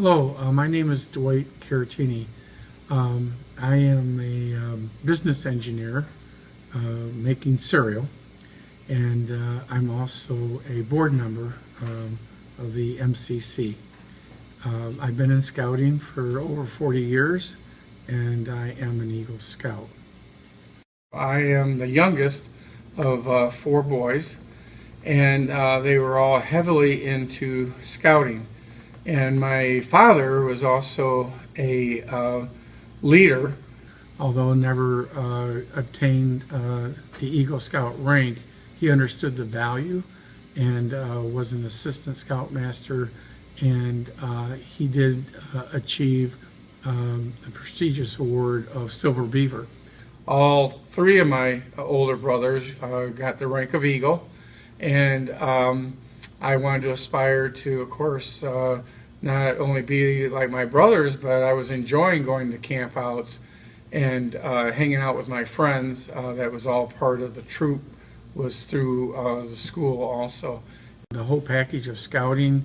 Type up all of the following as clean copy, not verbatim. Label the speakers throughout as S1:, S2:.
S1: Hello, my name is Dwight Carratini. I am a business engineer making cereal, and I'm also a board member of the MCC. I've been in scouting for over 40 years, and I am an Eagle Scout. I am the youngest of four boys, and they were all heavily into scouting. And my father was also a leader, although never obtained the Eagle Scout rank. He understood the value and was an assistant scoutmaster, and he did achieve the prestigious award of Silver Beaver. All three of my older brothers got the rank of Eagle, and I wanted to aspire to, of course, not only be like my brothers, but I was enjoying going to campouts and hanging out with my friends. That was all part of the troop, was through the school also. The whole package of scouting,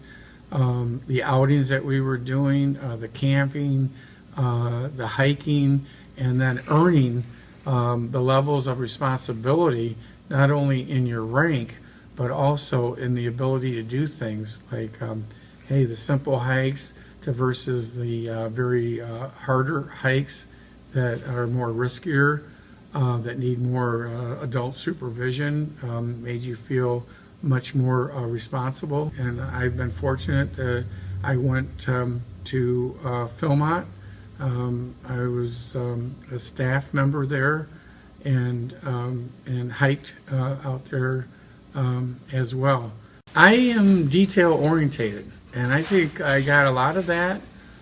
S1: the outings that we were doing, the camping, the hiking, and then earning the levels of responsibility, not only in your rank, but also in the ability to do things like hey, the simple hikes to versus the very harder hikes that are more riskier, that need more adult supervision, made you feel much more responsible. And I've been fortunate that I went to Philmont. I was a staff member there and hiked out there as well. I am detail orientated. And I think I got a lot of that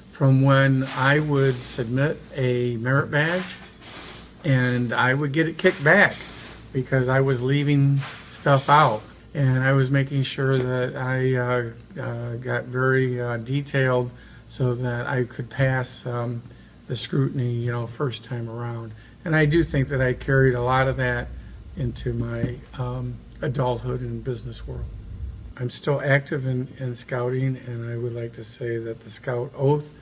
S1: from when I would submit a merit badge and I would get it kicked back because I was leaving stuff out. And I was making sure that I got very detailed so that I could pass the scrutiny, first time around. And I do think that I carried a lot of that into my adulthood and business world. I'm still active in scouting, and I would like to say that the Scout Oath,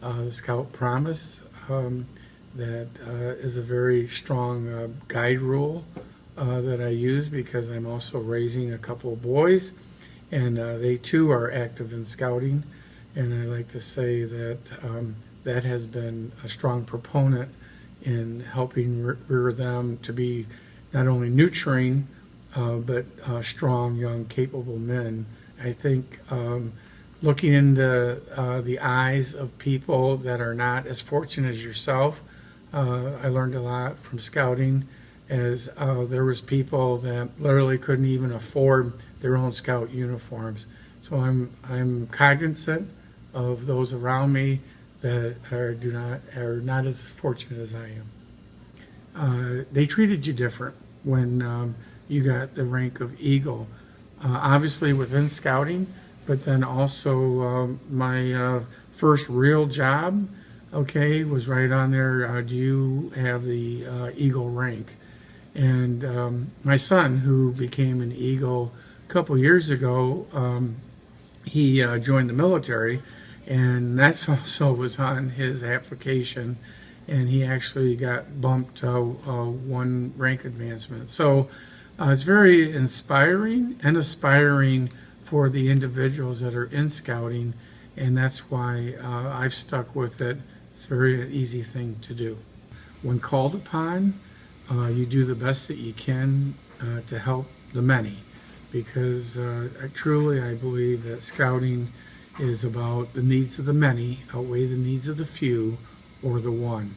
S1: the Scout Promise, that is a very strong guide rule that I use because I'm also raising a couple of boys, and they too are active in scouting. And I like to say that that has been a strong proponent in helping rear them to be not only nurturing, but strong, young, capable men. I think looking into the eyes of people that are not as fortunate as yourself, I learned a lot from scouting, as there was people that literally couldn't even afford their own scout uniforms. So I'm cognizant of those around me that are not as fortunate as I am. They treated you different when you got the rank of Eagle. Obviously within scouting, but then also my first real job, was right on there. Do you have the Eagle rank? And my son, who became an Eagle a couple years ago, he joined the military, and that's also was on his application, and he actually got bumped one rank advancement. So it's very inspiring and aspiring for the individuals that are in scouting, and that's why I've stuck with it. It's a very easy thing to do. When called upon, you do the best that you can to help the many, because truly I believe that scouting is about the needs of the many outweigh the needs of the few or the one.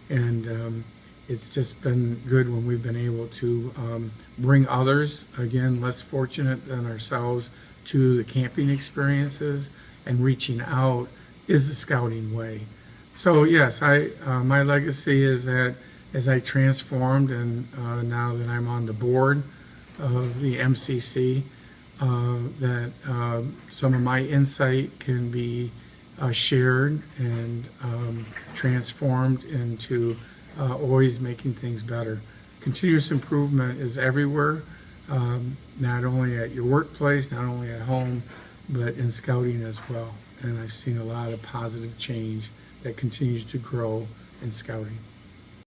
S1: And it's just been good when we've been able to bring others, again, less fortunate than ourselves, to the camping experiences, and reaching out is the scouting way. So yes, my legacy is that as I transformed, and now that I'm on the board of the MCC, that some of my insight can be shared and transformed into always making things better. Continuous improvement is everywhere, not only at your workplace, not only at home, but in scouting as well. and I've seen a lot of positive change that continues to grow in scouting.